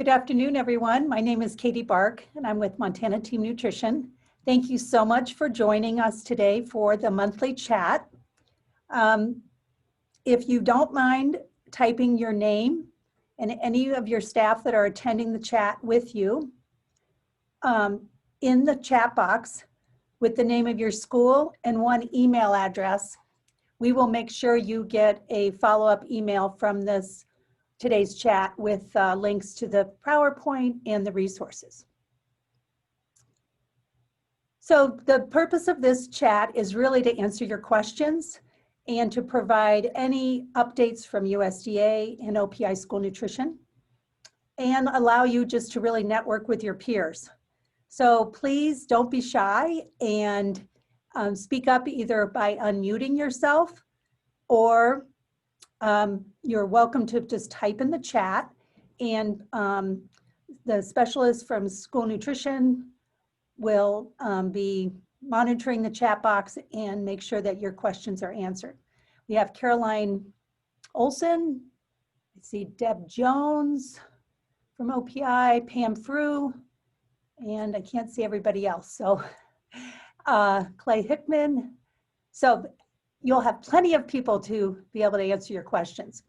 Good afternoon, everyone. My name is Katie Bark, and I'm with Montana Team Nutrition. Thank you so much for joining us today for the monthly chat. If you don't mind typing your name and any of your staff that are attending the chat with you in the chat box with the name of your school and one email address, we will make sure you get a follow-up email from today's chat with links to the PowerPoint and the resources. So the purpose of this chat is really to answer your questions and to provide any updates from USDA and OPI School Nutrition and allow you just to really network with your peers. So please don't be shy and speak up either by unmuting yourself or you're welcome to just type in the chat, and the specialist from School Nutrition will be monitoring the chat box and make sure that your questions are answered. We have Caroline Olson, I see Deb Jones from OPI, Pam Frew, and I can't see everybody else. So Clay Hickman. So you'll have plenty of people to be able to answer your questions.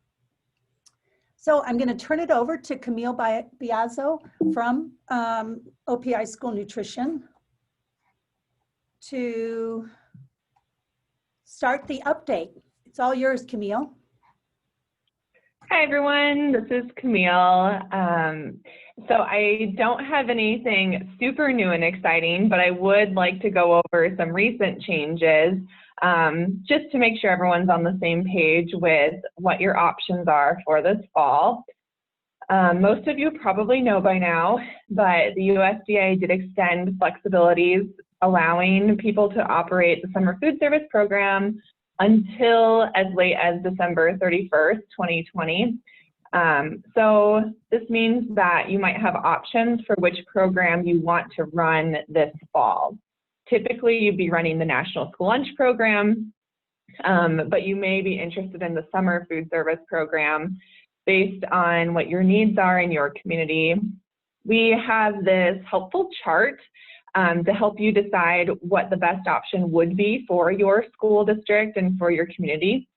So I'm going to turn it over to Camille Biazzo from OPI School Nutrition to start the update. It's all yours, Camille. Hi, everyone. This is Camille. So I don't have anything super new and exciting, but I would like to go over some recent changes just to make sure everyone's on the same page with what your options are for this fall. Most of you probably know by now, but the USDA did extend flexibilities allowing people to operate the summer food service program until as late as December 31st, 2020. So this means that you might have options for which program you want to run this fall. Typically, you'd be running the National School Lunch Program, but you may be interested in the Summer Food Service Program based on what your needs are in your community. We have this helpful chart to help you decide what the best option would be for your school district and for your community.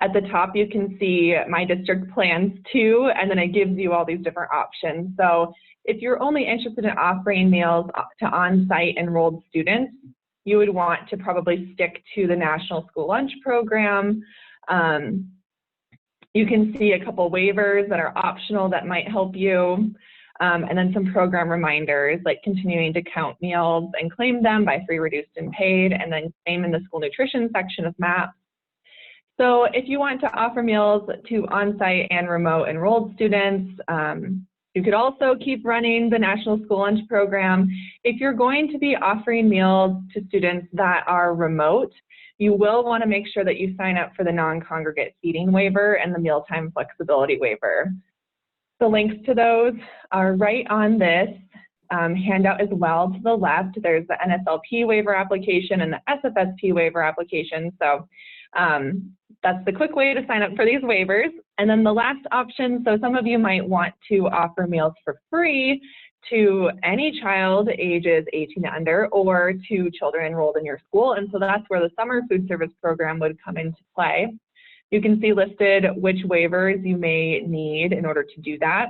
At the top, you can see my district plans too, and then it gives you all these different options. So if you're only interested in offering meals to on-site enrolled students, you would want to probably stick to the National School Lunch Program. You can see a couple waivers that are optional that might help you, and then some program reminders like continuing to count meals and claim them by free, reduced, and paid, and then claim in the school nutrition section of MAP. So if you want to offer meals to on-site and remote enrolled students, you could also keep running the National School Lunch Program. If you're going to be offering meals to students that are remote, you will want to make sure that you sign up for the non-congregate feeding waiver and the mealtime flexibility waiver. The links to those are right on this handout as well. To the left, there's the NSLP waiver application and the SFSP waiver application. So that's the quick way to sign up for these waivers. And then the last option, so some of you might want to offer meals for free to any child ages 18 and under or to children enrolled in your school. And so that's where the Summer Food Service Program would come into play. You can see listed which waivers you may need in order to do that.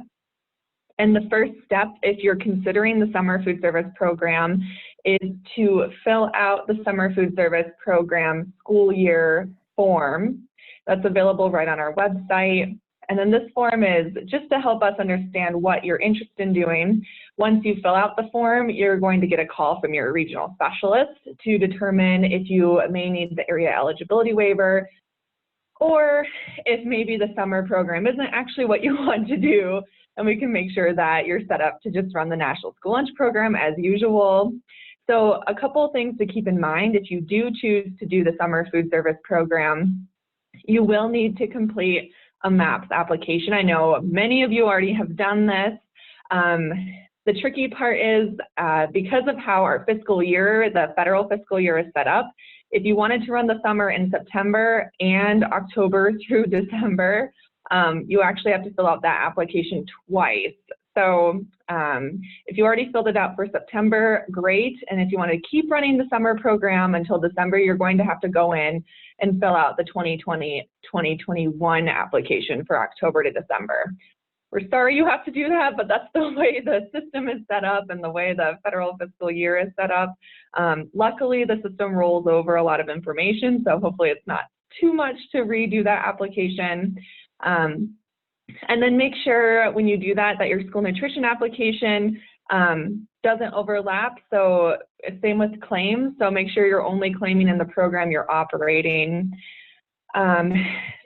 And the first step, if you're considering the Summer Food Service Program, is to fill out the Summer Food Service Program school year form. That's available right on our website. And then this form is just to help us understand what you're interested in doing. Once you fill out the form, you're going to get a call from your regional specialist to determine if you may need the area eligibility waiver, or if maybe the summer program isn't actually what you want to do, and we can make sure that you're set up to just run the National School Lunch Program as usual. So a couple of things to keep in mind if you do choose to do the Summer Food Service Program, you will need to complete a MAPS application. I know many of you already have done this. The tricky part is because of how our fiscal year, the federal fiscal year is set up, if you wanted to run the summer in September and October through December, you actually have to fill out that application twice. So if you already filled it out for September, great. And if you want to keep running the summer program until December, you're going to have to go in and fill out the 2020-2021 application for October to December. We're sorry you have to do that, but that's the way the system is set up and the way the federal fiscal year is set up. Luckily, the system rolls over a lot of information, so hopefully it's not too much to redo that application. And then make sure when you do that, that your school nutrition application doesn't overlap. So same with claims. So make sure you're only claiming in the program you're operating.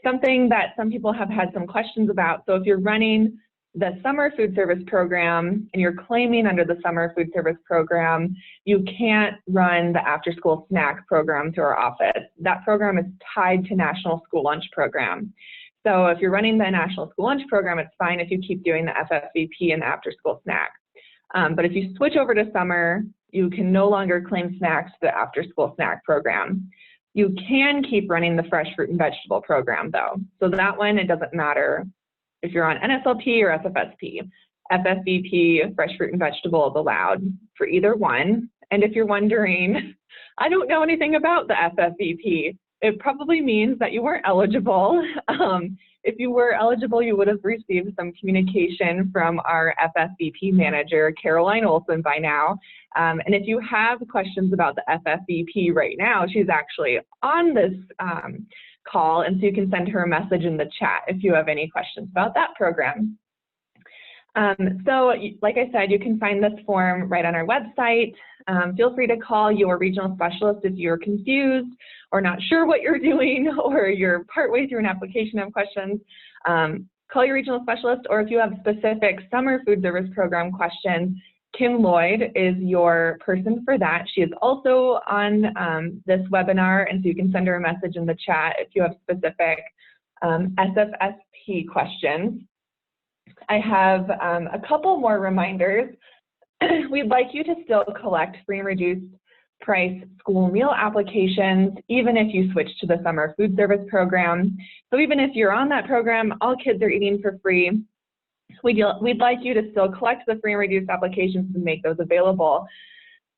Something that some people have had some questions about. So if you're running the summer food service program and you're claiming under the summer food service program, you can't run the after school snack program through our office. That program is tied to National School Lunch Program. So if you're running the National School Lunch Program, it's fine if you keep doing the FFVP and the after school snack. But if you switch over to summer, you can no longer claim snacks to the after school snack program. You can keep running the fresh fruit and vegetable program though. So that one, it doesn't matter if you're on NSLP or SFSP. FFVP, fresh fruit and vegetable is allowed for either one. And if you're wondering, I don't know anything about the FFVP, it probably means that you weren't eligible. If you were eligible, you would have received some communication from our FFVP manager, Caroline Olson, by now. And if you have questions about the FFVP right now, she's actually on this call, and so you can send her a message in the chat if you have any questions about that program. So like I said, you can find this form right on our website. Feel free to call your regional specialist if you're confused or not sure what you're doing, or you're partway through an application and have questions. Call your regional specialist, or if you have specific summer food service program questions, Kim Lloyd is your person for that. She is also on this webinar, and so you can send her a message in the chat if you have specific SFSP questions. I have a couple more reminders. We'd like you to still collect free and reduced price school meal applications, even if you switch to the summer food service program. So even if you're on that program, all kids are eating for free. We'd like you to still collect the free and reduced applications and make those available,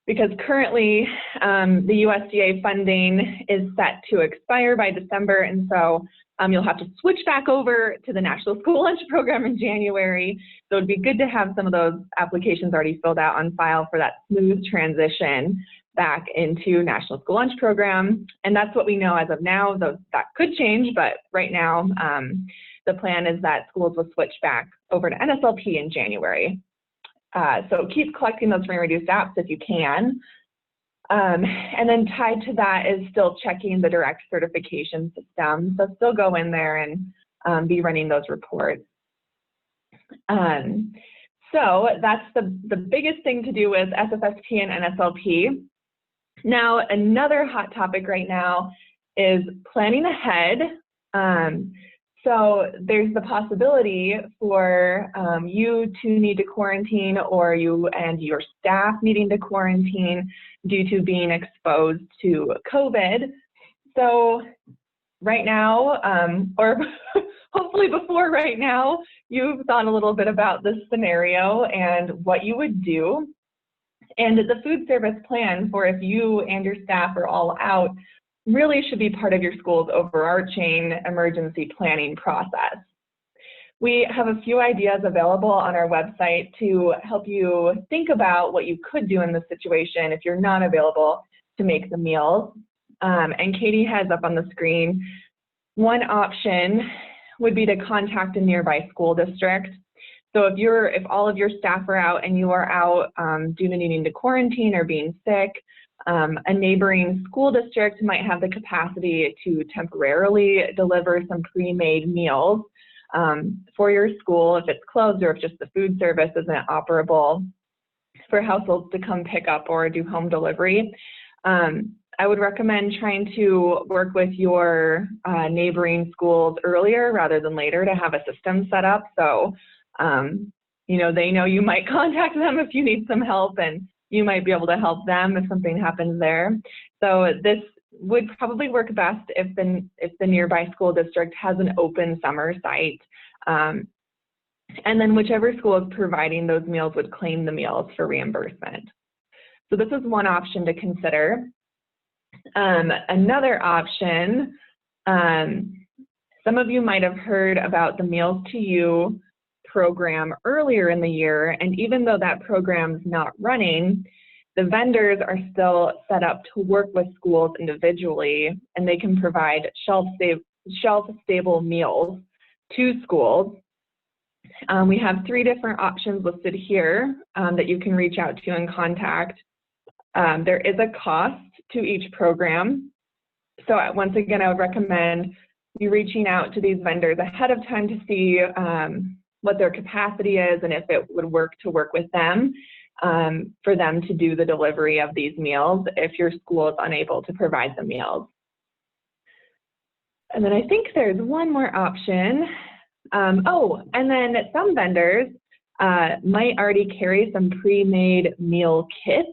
because currently the USDA funding is set to expire by December, and so you'll have to switch back over to the National School Lunch Program in January. So it'd be good to have some of those applications already filled out on file for that smooth transition back into National School Lunch Program. And that's what we know as of now, though that could change, but right now the plan is that schools will switch back over to NSLP in January. So keep collecting those free and reduced apps if you can. And then tied to that is still checking the direct certification system. So still go in there and be running those reports. So that's the biggest thing to do with SFSP and NSLP. Now, another hot topic right now is planning ahead. So there's the possibility for you to need to quarantine, or you and your staff needing to quarantine due to being exposed to COVID. So right now, or hopefully before right now, you've thought a little bit about this scenario and what you would do. And the food service plan for if you and your staff are all out really should be part of your school's overarching emergency planning process. We have a few ideas available on our website to help you think about what you could do in this situation if you're not available to make the meals. And Katie has up on the screen, one option would be to contact a nearby school district. So if all of your staff are out and you are out due to needing to quarantine or being sick, a neighboring school district might have the capacity to temporarily deliver some pre-made meals for your school if it's closed, or if just the food service isn't operable for households to come pick up or do home delivery. I would recommend trying to work with your neighboring schools earlier rather than later to have a system set up. So, you know, they know you might contact them if you need some help, and you might be able to help them if something happens there. So this would probably work best if the nearby school district has an open summer site. And then whichever school is providing those meals would claim the meals for reimbursement. So this is one option to consider. Another option, some of you might have heard about the Meals to You program earlier in the year, and even though that program's not running, the vendors are still set up to work with schools individually, and they can provide shelf-stable meals to schools. We have 3 different options listed here that you can reach out to and contact. There is a cost to each program. So once again, I would recommend you reaching out to these vendors ahead of time to see what their capacity is and if it would work to work with them for them to do the delivery of these meals if your school is unable to provide the meals. And then I think there's one more option. And then some vendors might already carry some pre-made meal kits.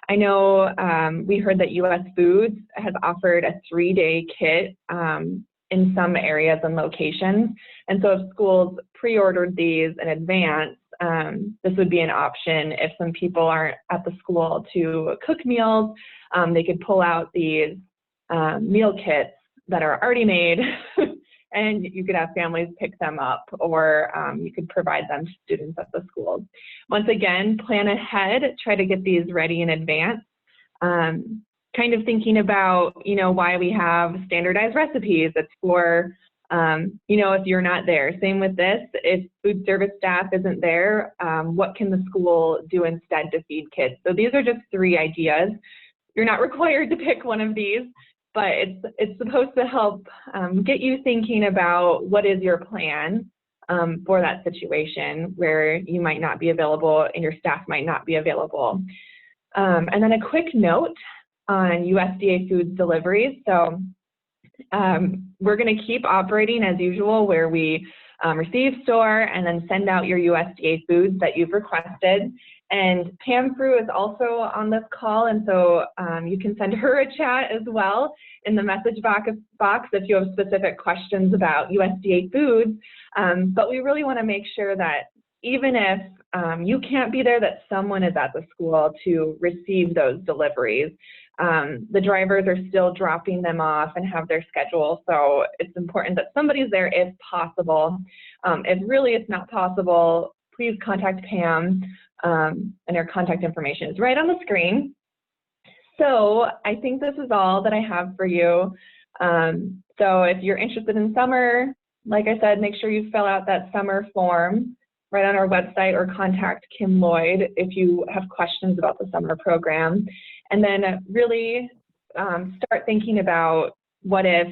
I know we heard that US Foods has offered a 3-day kit in some areas and locations. And so if schools pre-ordered these in advance, this would be an option. If some people aren't at the school to cook meals, they could pull out these meal kits that are already made and you could have families pick them up, or you could provide them to students at the schools. Once again, plan ahead, try to get these ready in advance. Kind of thinking about, why we have standardized recipes. It's for, if you're not there. Same with this, if food service staff isn't there, what can the school do instead to feed kids? So these are just 3 ideas. You're not required to pick one of these, but it's supposed to help get you thinking about what is your plan for that situation where you might not be available and your staff might not be available. And then a quick note on USDA Foods deliveries. So we're going to keep operating as usual where we receive, store, and then send out your USDA foods that you've requested. And Pam Frew is also on this call, and so you can send her a chat as well in the message box if you have specific questions about USDA foods. But we really want to make sure that even if you can't be there, that someone is at the school to receive those deliveries. The drivers are still dropping them off and have their schedule, so it's important that somebody's there if possible. If really it's not possible, please contact Pam, and her contact information is right on the screen. So I think this is all that I have for you. So if you're interested in summer, like I said, make sure you fill out that summer form right on our website or contact Kim Lloyd if you have questions about the summer program. And then really start thinking about what is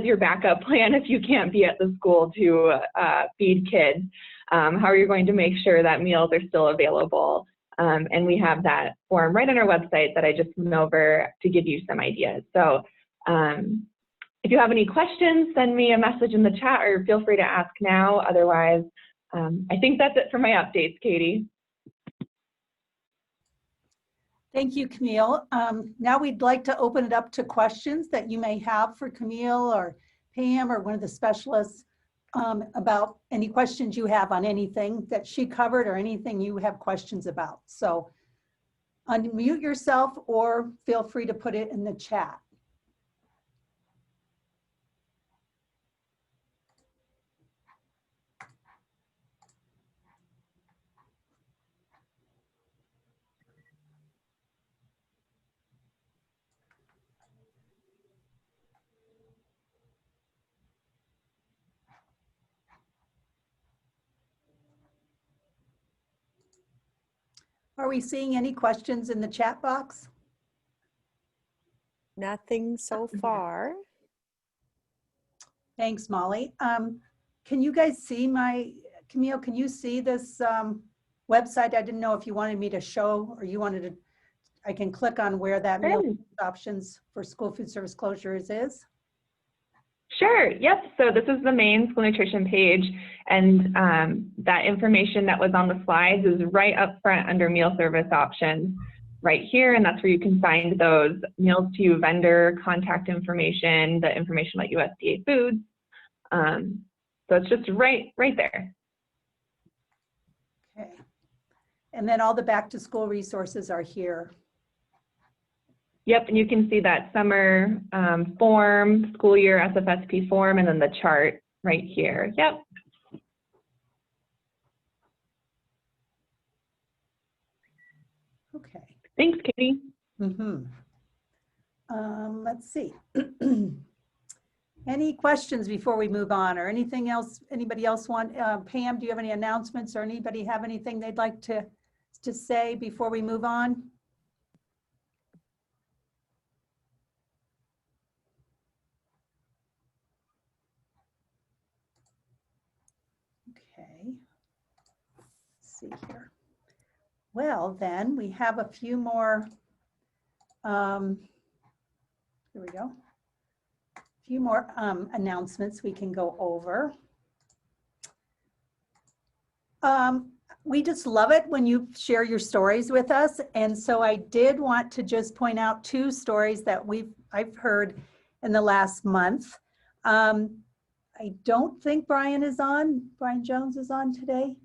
your backup plan if you can't be at the school to feed kids? How are you going to make sure that meals are still available? And we have that form right on our website that I just went over to give you some ideas. So if you have any questions, send me a message in the chat or feel free to ask now. Otherwise, I think that's it for my updates, Katie. Thank you, Camille. Now we'd like to open it up to questions that you may have for Camille or Pam or one of the specialists about any questions you have on anything that she covered or anything you have questions about. So unmute yourself or feel free to put it in the chat. Are we seeing any questions in the chat box? Nothing so far. Thanks, Molly. Can you guys see Camille, can you see this website? I didn't know if you wanted me to show or you wanted to, I can click on where that meal options for school food service closures is. Sure, yep, so this is the main school nutrition page, and that information that was on the slides is right up front under meal service options right here, and that's where you can find those meals to you vendor contact information, the information about USDA foods. So it's just right there. And then all the back to school resources are here. Yep, and you can see that summer form, school year SFSP form, and then the chart right here. Yep. Okay. Thanks, Katie. Let's see. Any questions before we move on, or anything else? Anybody else want? Pam, do you have any announcements, or anybody have anything they'd like to say before we move on? Okay. Let's see here. Well, then we have a few more. Here we go. A few more announcements we can go over. We just love it when you share your stories with us. And so I did want to just point out 2 stories that I've heard in the last month. I don't think Brian Jones is on today.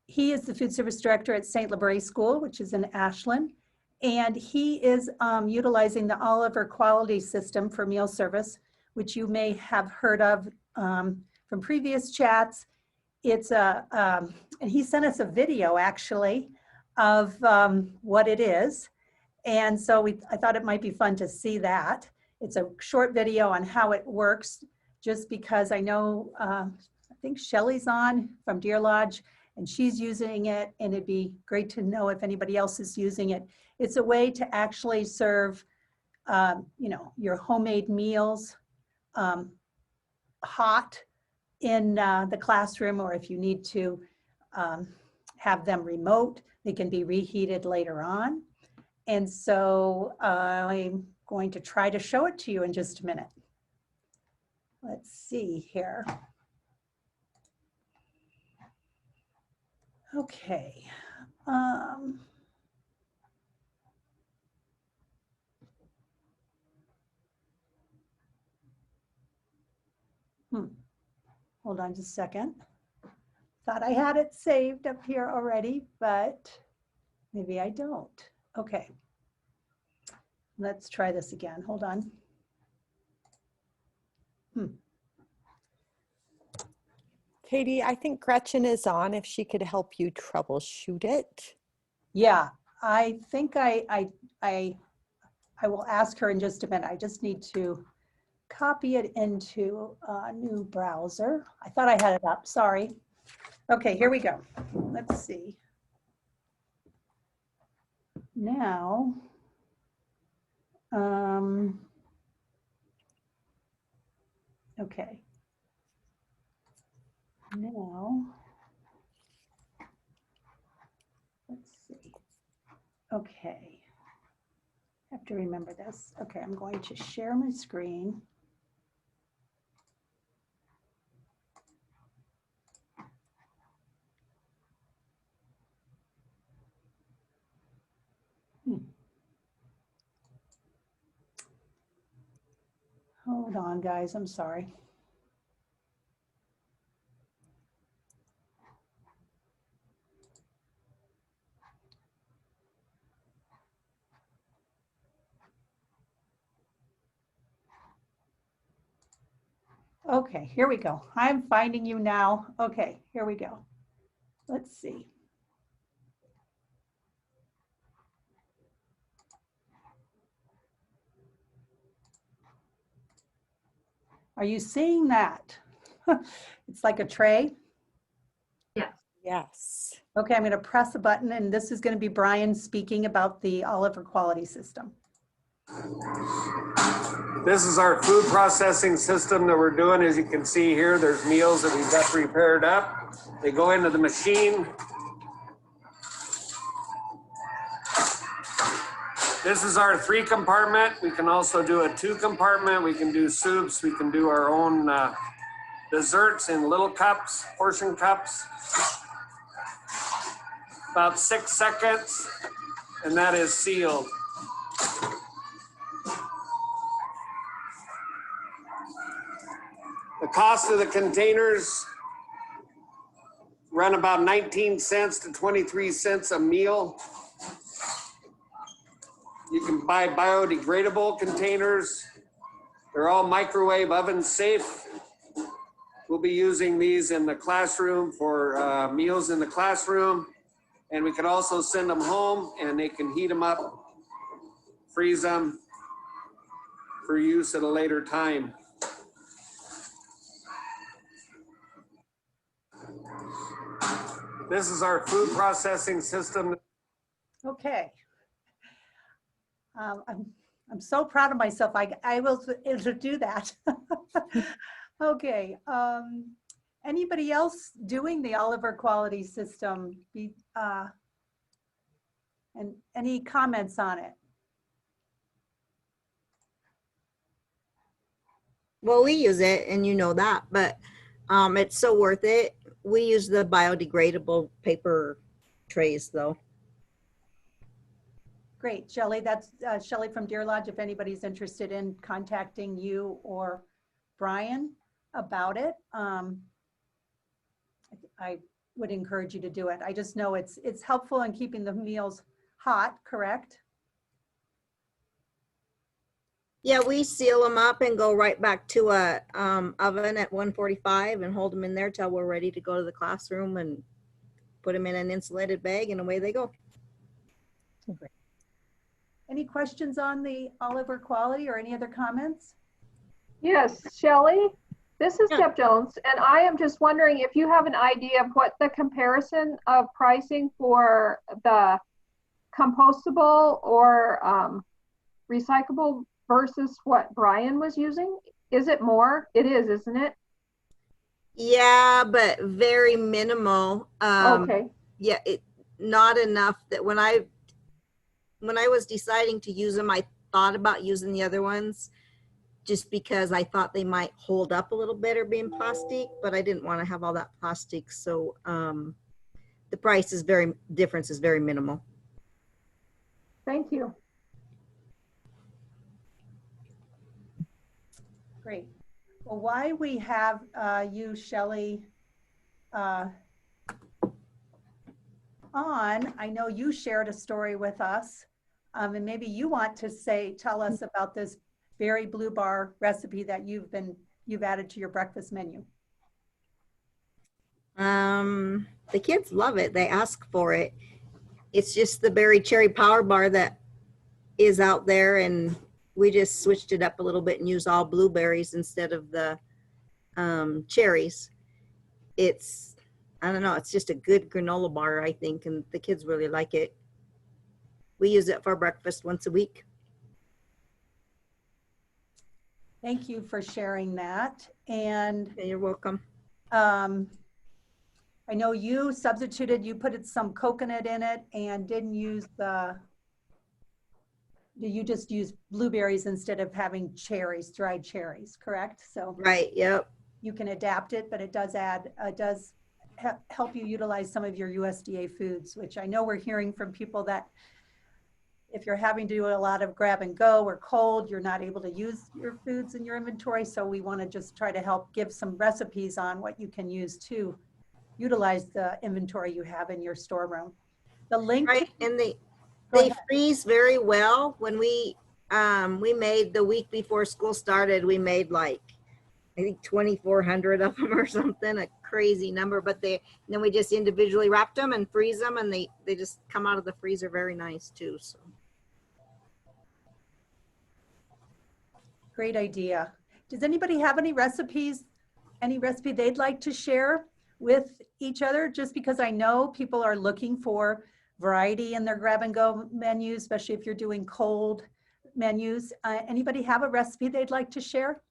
He is the food service director at St. Labrie School, which is in Ashland. And he is utilizing the Oliver quality system for meal service, which you may have heard of from previous chats. It's and he sent us a video actually of what it is. And so I thought it might be fun to see that. It's a short video on how it works, just because I know, I think Shelly's on from Deer Lodge, and she's using it, and it'd be great to know if anybody else is using it. It's a way to actually serve, you know, your homemade meals hot in the classroom, or if you need to have them remote, they can be reheated later on. And so I'm going to try to show it to you in just a minute. Let's see here. Okay. Hold on just a second. Thought I had it saved up here already, but maybe I don't. Okay. Let's try this again. Hold on. Katie, I think Gretchen is on if she could help you troubleshoot it. Yeah, I think I will ask her in just a minute. I just need to copy it into a new browser. I thought I had it up, sorry. Okay, here we go. Let's see. Now, okay. Now, let's see. Okay, I have to remember this. Okay, I'm going to share my screen. Hold on, guys, I'm sorry. Okay, here we go. I'm finding you now. Okay, here we go. Let's see. Are you seeing that? It's like a tray. Yes. Okay, I'm going to press a button, and this is going to be Brian speaking about the Oliver quality system. This is our food processing system that we're doing. As you can see here, there's meals that we've got prepared up. They go into the machine. This is our 3 compartment. We can also do a 2 compartment. We can do soups. We can do our own desserts in little cups, portion cups. About 6 seconds, and that is sealed. The cost of the containers run about 19 cents to 23 cents a meal. You can buy biodegradable containers. They're all microwave oven safe. We'll be using these in the classroom for meals in the classroom. And we can also send them home and they can heat them up, freeze them for use at a later time. This is our food processing system. Okay. I'm so proud of myself. I will do that. Okay. Anybody else doing the Oliver quality system? And any comments on it? Well, we use it and you know that, but it's so worth it. We use the biodegradable paper trays though. Great, Shelley. That's Shelley from Deer Lodge. If anybody's interested in contacting you or Brian about it, I would encourage you to do it. I just know it's helpful in keeping the meals hot, correct? Yeah, we seal them up and go right back to a oven at 145 and hold them in there till we're ready to go to the classroom and put them in an insulated bag and away they go. Great. Any questions on the Oliver quality or any other comments? Yes, Shelley, this is Yeah. Deb Jones, and I am just wondering if you have an idea of what the comparison of pricing for the compostable or recyclable versus what Brian was using. Is it more? It is, isn't it? Yeah, but very minimal. Okay, Yeah, not enough that when I was deciding to use them, I thought about using the other ones just because I thought they might hold up a little better being plastic, but I didn't want to have all that plastic. So the difference is very minimal. thank you. Great. Well, why we have you, Shelley, on, I know you shared a story with us, and maybe you want to tell us about this berry blue bar recipe that you've added to your breakfast menu. The kids love it. They ask for it. It's just the berry cherry power bar that is out there, and we just switched it up a little bit and used all blueberries instead of the cherries. I don't know, it's just a good granola bar, I think, and the kids really like it. We use it for breakfast once a week. Thank you for sharing that. And Yeah, you're welcome. I know you put some coconut in it and didn't use you just use blueberries instead of having dried cherries, correct? So Right, yep. you can adapt it, but it does help you utilize some of your USDA foods, which I know we're hearing from people that if you're having to do a lot of grab and go or cold, you're not able to use your foods in your inventory. So we want to just try to help give some recipes on what you can use to utilize the inventory you have in your storeroom. The link. Right, and Go they ahead. freeze very well. When we made the week before school started, we made like I think 2,400 of them or something, a crazy number, but then we just individually wrapped them and freeze them, and they just come out of the freezer very nice too. So Great idea. Does anybody have any recipe they'd like to share with each other? Just because I know people are looking for variety in their grab and go menus, especially if you're doing cold menus. Anybody have a recipe they'd like to share?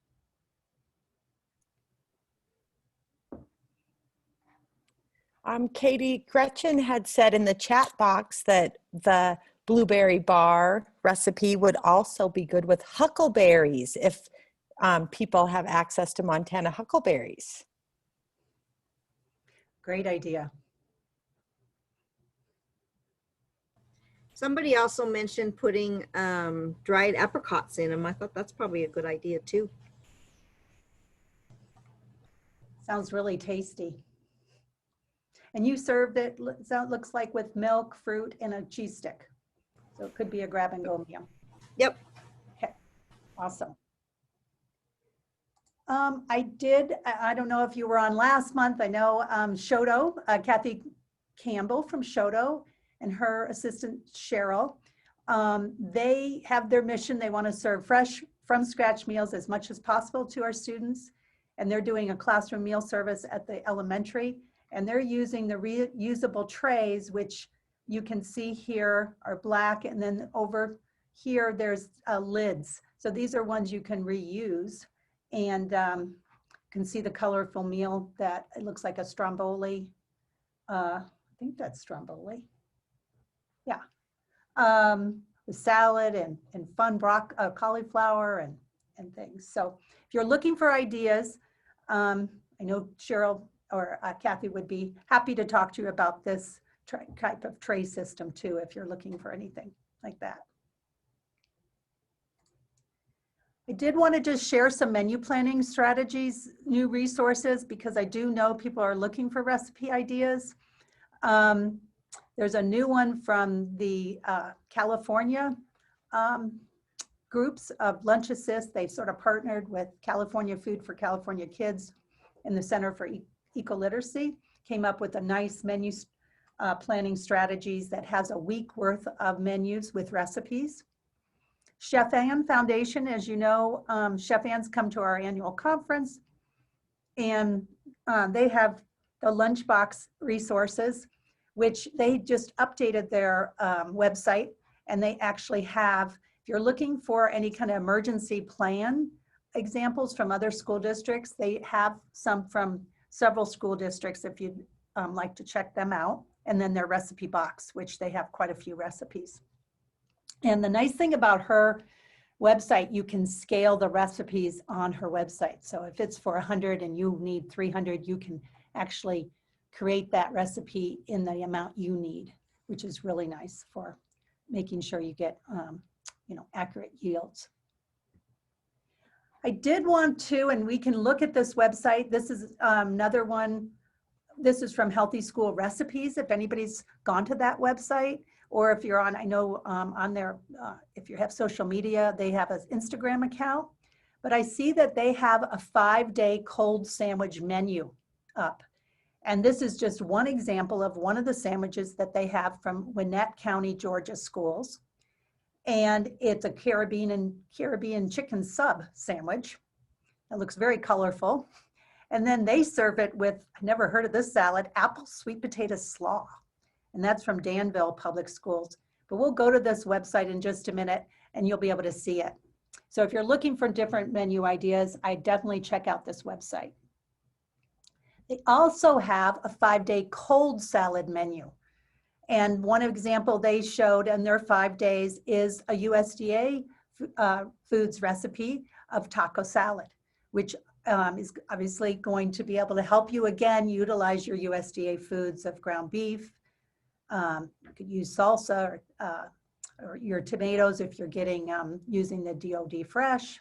Katie, Gretchen had said in the chat box that the blueberry bar recipe would also be good with huckleberries if people have access to Montana huckleberries. Great idea. somebody also mentioned putting dried apricots in them. I thought that's probably a good idea too. Sounds really tasty. And you served it, so it looks like with milk, fruit, and a cheese stick. So it could be a grab and go meal. Yep. Okay, awesome. I don't know if you were on last month. I know Shoto, Kathy Campbell from Shoto and her assistant Cheryl, they have their mission. They want to serve fresh from scratch meals as much as possible to our students. And they're doing a classroom meal service at the elementary. And they're using the reusable trays, which you can see here are black. And then over here, there's lids. So these are ones you can reuse. And can see the colorful meal that it looks like a stromboli. I think that's stromboli. Yeah. With salad and fun cauliflower and things. So if you're looking for ideas, I know Cheryl or Kathy would be happy to talk to you about this type of tray system too, if you're looking for anything like that. I did want to just share some menu planning strategies, new resources, because I do know people are looking for recipe ideas. There's a new one from the California groups of Lunch Assist. They've sort of partnered with California Food for California Kids and the Center for Eco-Literacy, came up with a nice menu planning strategies that has a week worth of menus with recipes. Chef Ann Foundation, as you know, Chef Ann's come to our annual conference, and they have the lunchbox resources, which they just updated their website, and they actually have, if you're looking for any kind of emergency plan examples from other school districts, they have some from several school districts if you'd like to check them out, and then their recipe box, which they have quite a few recipes. And the nice thing about her website, you can scale the recipes on her website. So if it's for 100 and you need 300, you can actually create that recipe in the amount you need, which is really nice for making sure you get accurate yields. I did want to, and we can look at this website. This is another one. This is from Healthy School Recipes. If anybody's gone to that website, or if you're on, I know on there, if you have social media, they have an Instagram account, but I see that they have a 5-day cold sandwich menu up. And this is just one example of one of the sandwiches that they have from Gwinnett County, Georgia schools. And it's a Caribbean chicken sub sandwich. It looks very colorful. And then they serve it with, I never heard of this salad, apple sweet potato slaw. And that's from Danville Public Schools. But we'll go to this website in just a minute and you'll be able to see it. So if you're looking for different menu ideas, I definitely check out this website. They also have a 5-day cold salad menu. And one example they showed in their 5 days is a USDA foods recipe of taco salad, which is obviously going to be able to help you again utilize your USDA foods of ground beef. You could use salsa or your tomatoes if you're getting using the DOD fresh,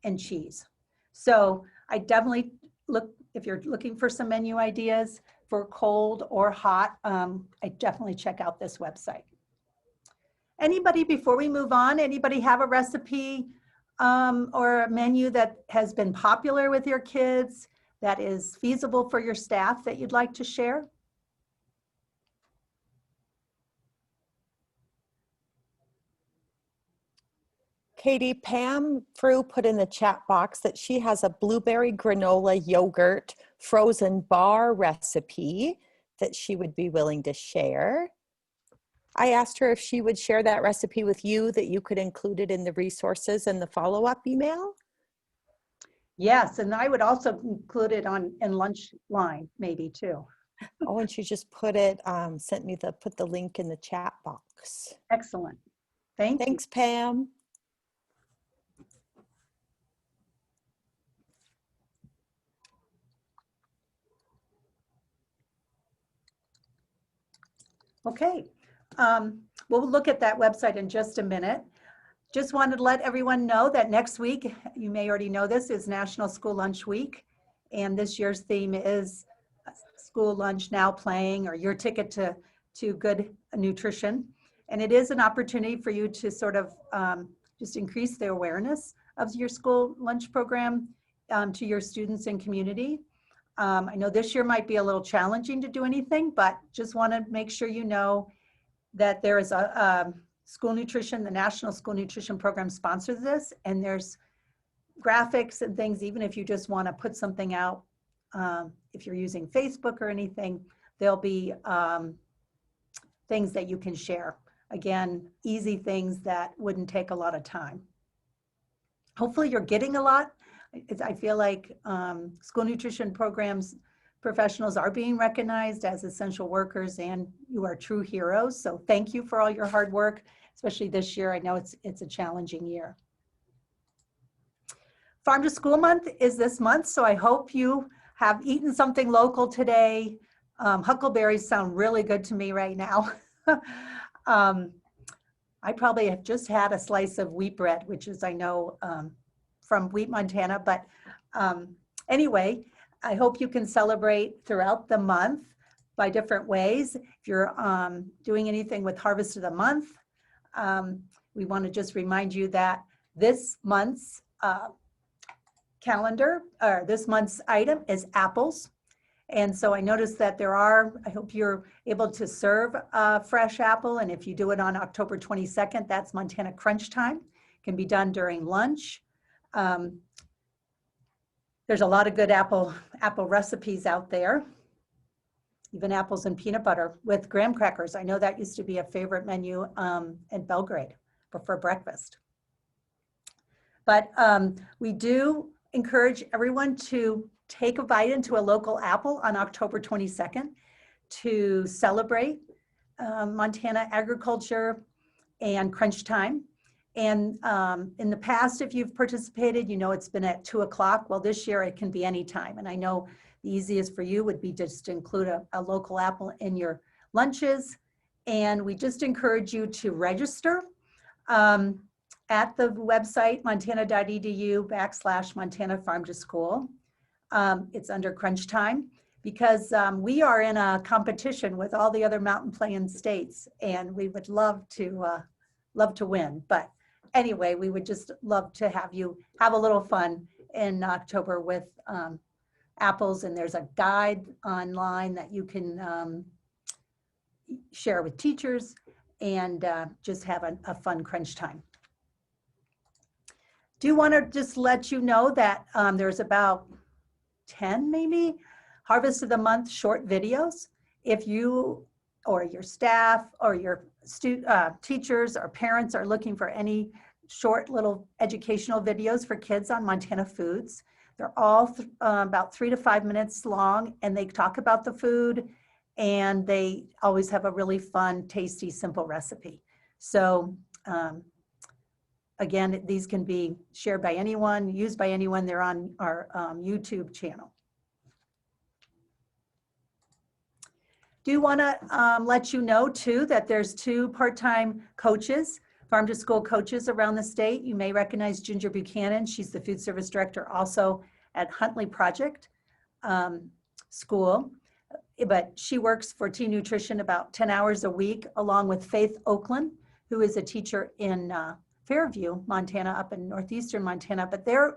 and cheese. So I definitely look, if you're looking for some menu ideas for cold or hot, I definitely check out this website. Anybody, before we move on, anybody have a recipe or a menu that has been popular with your kids that is feasible for your staff that you'd like to share? Katie, Pam Frew put in the chat box that she has a blueberry granola yogurt frozen bar recipe that she would be willing to share. I asked her if she would share that recipe with you, that you could include it in the resources and the follow-up email. Yes, and I would also include it in lunch line maybe too. Oh, and she just put it, put the link in the chat box. Excellent. Thanks, Pam. Okay, we'll look at that website in just a minute. Just wanted to let everyone know that next week, you may already know this, is National School Lunch Week. And this year's theme is school lunch now playing, or your ticket to good nutrition. And it is an opportunity for you to sort of just increase the awareness of your school lunch program to your students and community. I know this year might be a little challenging to do anything, but just want to make sure you know that there is a school nutrition, the National School Nutrition Program sponsors this, and there's graphics and things, even if you just want to put something out, if you're using Facebook or anything, there'll be things that you can share. Again, easy things that wouldn't take a lot of time. Hopefully you're getting a lot. I feel like school nutrition programs professionals are being recognized as essential workers, and you are true heroes. So thank you for all your hard work, especially this year. I know it's a challenging year. Farm to School Month is this month, so I hope you have eaten something local today. Huckleberries sound really good to me right now. I probably have just had a slice of wheat bread, which is, I know, from Wheat, Montana. But anyway, I hope you can celebrate throughout the month by different ways. If you're doing anything with Harvest of the Month, we want to just remind you that this month's calendar, or this month's item, is apples. And so I noticed that there are, I hope you're able to serve a fresh apple. And if you do it on October 22nd, that's Montana Crunch Time. It can be done during lunch. There's a lot of good apple recipes out there. Even apples and peanut butter with graham crackers. I know that used to be a favorite menu in Belgrade for breakfast. But we do encourage everyone to take a bite into a local apple on October 22nd to celebrate Montana agriculture and Crunch Time. And in the past, if you've participated, you know it's been at 2 o'clock. Well, this year it can be any time. And I know the easiest for you would be just to include a local apple in your lunches. And we just encourage you to register at the website, montana.edu/Montana Farm to School. It's under Crunch Time, because we are in a competition with all the other Mountain Plains states, and we would love to win. But anyway, we would just love to have you have a little fun in October with apples, and there's a guide online that you can share with teachers and just have a fun crunch time. Do want to just let you know that there's about 10 maybe Harvest of the Month short videos. If you or your staff or your teachers or parents are looking for any short little educational videos for kids on Montana foods, they're all about 3 to 5 minutes long, and they talk about the food, and they always have a really fun, tasty, simple recipe. So again, these can be shared by anyone, used by anyone. They're on our YouTube channel. Do want to let you know too that there's 2 part-time coaches, farm to school coaches around the state. You may recognize Ginger Buchanan. She's the food service director also at Huntley Project School. But she works for Team Nutrition about 10 hours a week, along with Faith Oakland, who is a teacher in Fairview, Montana, up in northeastern Montana. But they're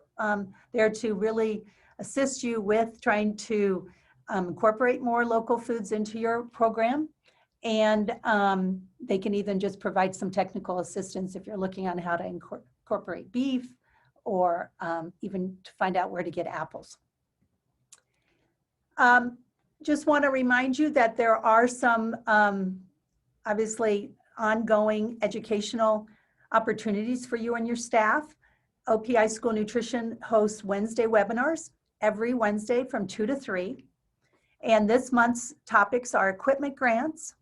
there to really assist you with trying to incorporate more local foods into your program. And they can even just provide some technical assistance if you're looking on how to incorporate beef, or even to find out where to get apples. Just want to remind you that there are some obviously ongoing educational opportunities for you and your staff. OPI School Nutrition hosts Wednesday webinars every Wednesday from 2 to 3. And this month's topics are equipment grants.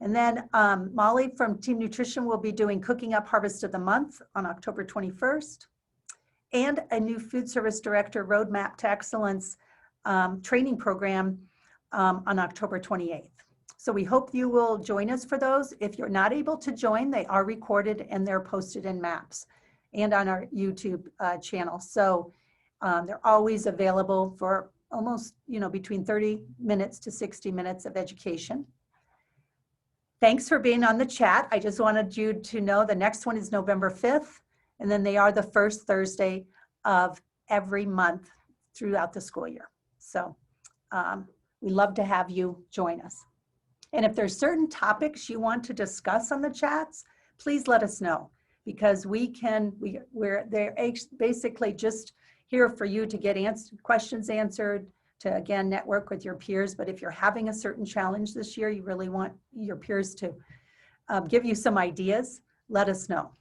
And then Molly from Team Nutrition will be doing Cooking Up Harvest of the Month on October 21st. And a new food service director roadmap to excellence training program on October 28th. So we hope you will join us for those. If you're not able to join, they are recorded and they're posted in maps and on our YouTube channel. So they're always available for almost, between 30 minutes to 60 minutes of education. Thanks for being on the chat. I just wanted you to know the next one is November 5th, and then they are the first Thursday of every month throughout the school year. So we love to have you join us. And if there's certain topics you want to discuss on the chats, please let us know, because we're basically just here for you to get questions answered, to again network with your peers. But if you're having a certain challenge this year, you really want your peers to give you some ideas, let us know.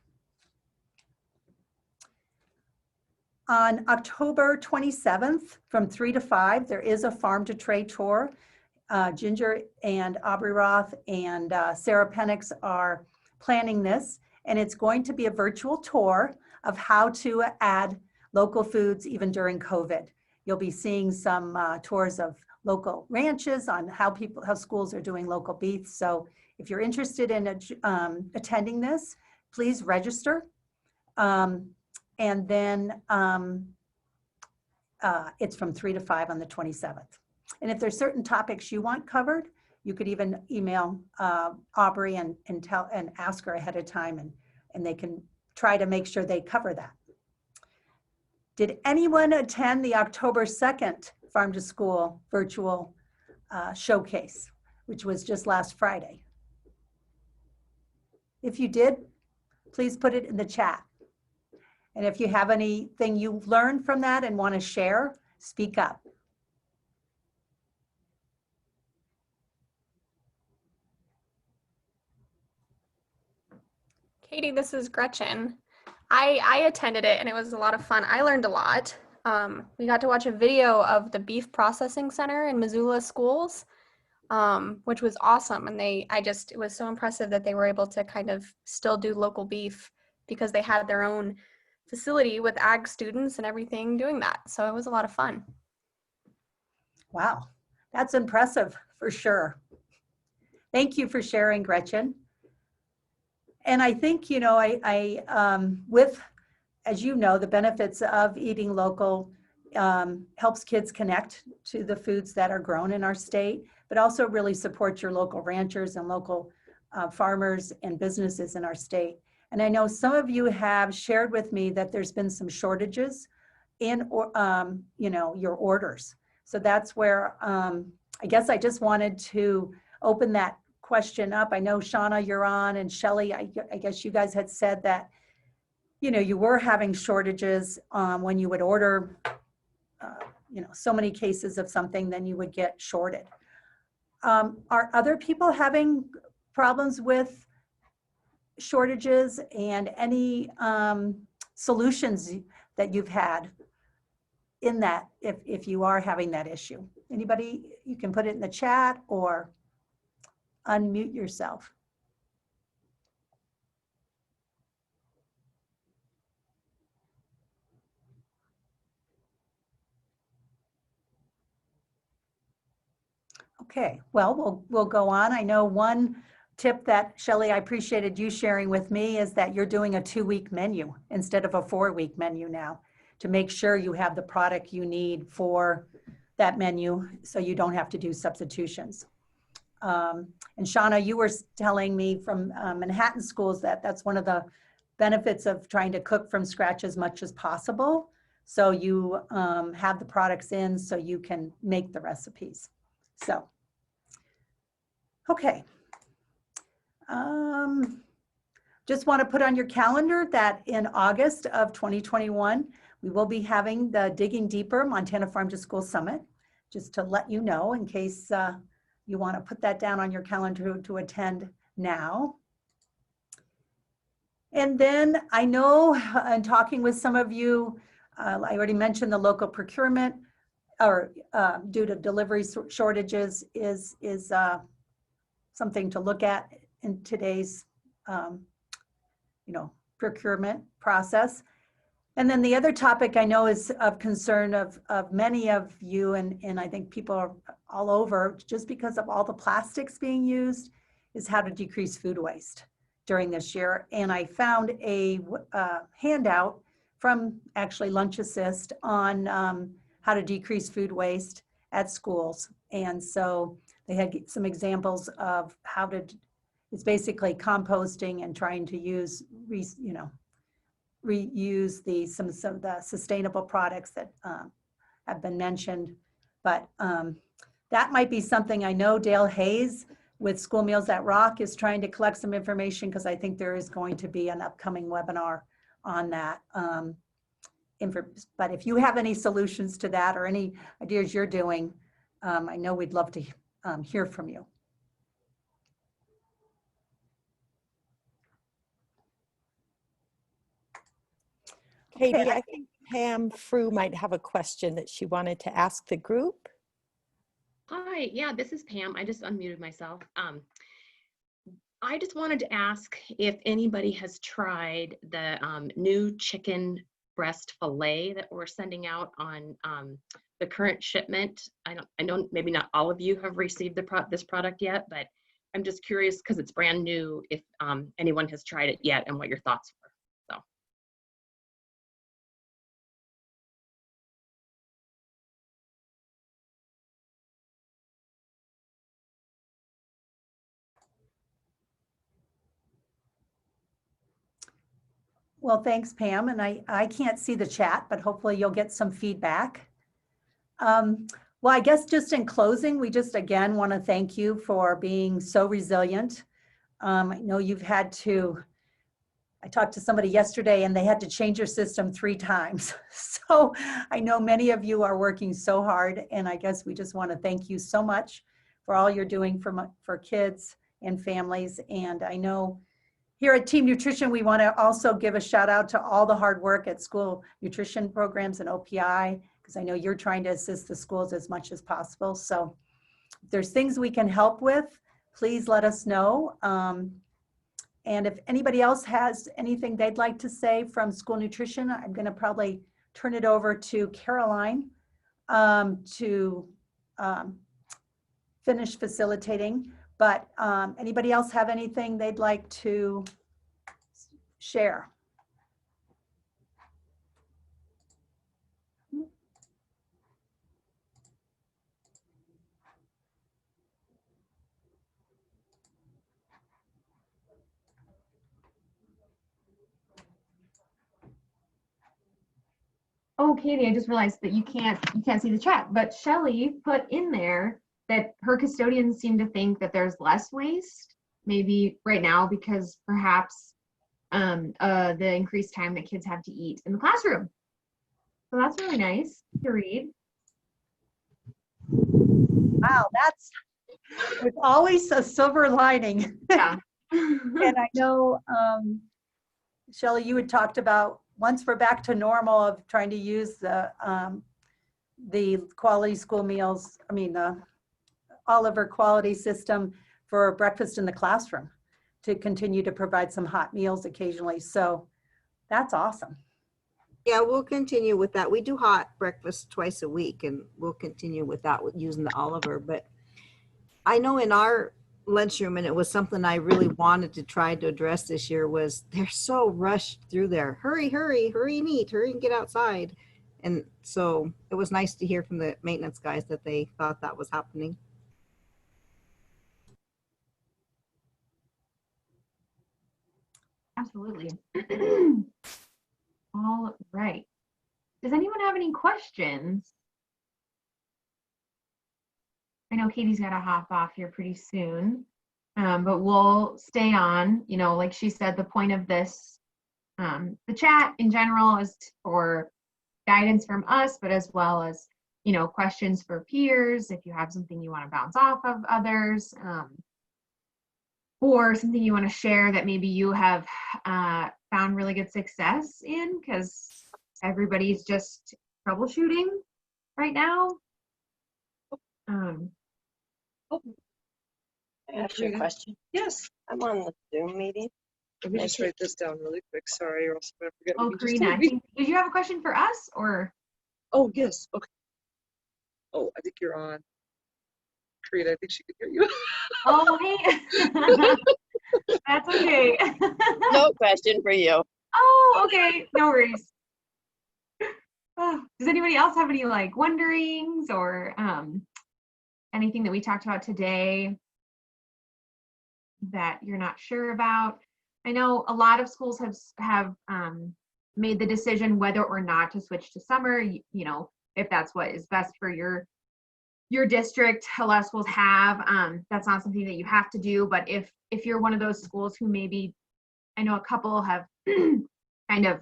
On October 27th from 3 to 5, there is a farm to tray tour. Ginger and Aubrey Roth and Sarah Penix are planning this, and it's going to be a virtual tour of how to add local foods even during COVID. You'll be seeing some tours of local ranches on how schools are doing local beef. So if you're interested in attending this, please register. And then it's from 3 to 5 on the 27th. And if there's certain topics you want covered, you could even email Aubrey and ask her ahead of time, and they can try to make sure they cover that. Did anyone attend the October 2nd Farm to School virtual showcase, which was just last Friday? If you did, please put it in the chat. And if you have anything you've learned from that and want to share, speak up. Katie, this is Gretchen. I attended it and it was a lot of fun. I learned a lot. We got to watch a video of the beef processing center in Missoula schools, which was awesome. And it was so impressive that they were able to kind of still do local beef because they had their own facility with ag students and everything doing that. So it was a lot of fun. With That's impressive for sure. Thank you for sharing, Gretchen. And I think, with, as you know, the benefits of eating local helps kids connect to the foods that are grown in our state, but also really supports your local ranchers and local farmers and businesses in our state. And I know some of you have shared with me that there's been some shortages in, your orders. So that's where I guess I just wanted to open that question up. I know Shauna, you're on, and Shelly, I guess you guys had said that, you were having shortages when you would order, so many cases of something, then you would get shorted. Are other people having problems with shortages, and any solutions that you've had in that, if you are having that issue? Anybody, you can put it in the chat or unmute yourself. Okay, well, we'll go on. I know one tip that, Shelley, I appreciated you sharing with me is that you're doing a 2-week menu instead of a 4-week menu now, to make sure you have the product you need for that menu so you don't have to do substitutions. And Shauna, you were telling me from Manhattan schools that that's one of the benefits of trying to cook from scratch as much as possible. So you have the products in so you can make the recipes. So, okay. Just want to put on your calendar that in August of 2021, we will be having the Digging Deeper Montana Farm to School Summit, just to let you know in case you want to put that down on your calendar to attend now. And then I know in talking with some of you, I already mentioned the local procurement or due to delivery shortages is something to look at in today's procurement process. And then the other topic I know is of concern of many of you, and I think people are all over, just because of all the plastics being used, is how to decrease food waste during this year. And I found a handout from actually Lunch Assist on how to decrease food waste. at schools. And so they had some examples of how to, it's basically composting and trying to use, reuse some of the sustainable products that have been mentioned. But that might be something. I know Dale Hayes with School Meals that Rock is trying to collect some information, because I think there is going to be an upcoming webinar on that. But if you have any solutions to that or any ideas you're doing, I know we'd love to hear from you. Katie, Okay. I think Pam Frew might have a question that she wanted to ask the group. Hi, yeah, this is Pam. I just unmuted myself. I just wanted to ask if anybody has tried the new chicken breast fillet that we're sending out on the current shipment. I know maybe not all of you have received this product yet, but I'm just curious because it's brand new if anyone has tried it yet and what your thoughts were. So. Well, thanks, Pam. And I can't see the chat, but hopefully you'll get some feedback. Well, I guess just in closing, we just again want to thank you for being so resilient. I know you've had to, I talked to somebody yesterday and they had to change your system 3 times. So I know many of you are working so hard, and I guess we just want to thank you so much for all you're doing for kids and families. And I know here at Team Nutrition, we want to also give a shout out to all the hard work at school nutrition programs and OPI, because I know you're trying to assist the schools as much as possible. So if there's things we can help with, please let us know. And if anybody else has anything they'd like to say from school nutrition, I'm going to probably turn it over to Caroline to finish facilitating. But anybody else have anything they'd like to share? Oh, Katie, I just realized that you can't see the chat, but Shelly put in there that her custodians seem to think that there's less waste, maybe right now because perhaps the increased time that kids have to eat in the classroom. So that's really nice to read. Wow, there's always a silver lining. Yeah. And I know, Shelly, you had talked about once we're back to normal of trying to use the quality school meals, the Oliver quality system for breakfast in the classroom to continue to provide some hot meals occasionally. So that's awesome. Yeah, we'll continue with that. We do hot breakfast twice a week, and we'll continue with that with using the Oliver. But I know in our lunchroom, and it was something I really wanted to try to address this year, was they're so rushed through there. Hurry, hurry, hurry and eat, hurry and get outside. And so it was nice to hear from the maintenance guys that they thought that was happening. Absolutely. All right. Does anyone have any questions? I know Katie's got to hop off here pretty soon, but we'll stay on. Like she said, the point of this, the chat in general is for guidance from us, but as well as, questions for peers, if you have something you want to bounce off of others, or something you want to share that maybe you have found really good success in, because everybody's just troubleshooting right now. I ask you a question. Yes. I'm on the Zoom meeting. Let me just write this down really quick. Sorry, or else I'm going to forget. Oh, Karina, did you have a question for us or? Oh, yes. Okay. Oh, I think you're on. Karina, I think she could hear you. Oh, hey. That's okay. No question for you. Oh, okay. No worries. Does anybody else have any like wonderings or anything that we talked about today that you're not sure about? I know a lot of schools have made the decision whether or not to switch to summer, you know, if that's what is best for your district. A lot of schools have. That's not something that you have to do, but if you're one of those schools who maybe, I know a couple have kind of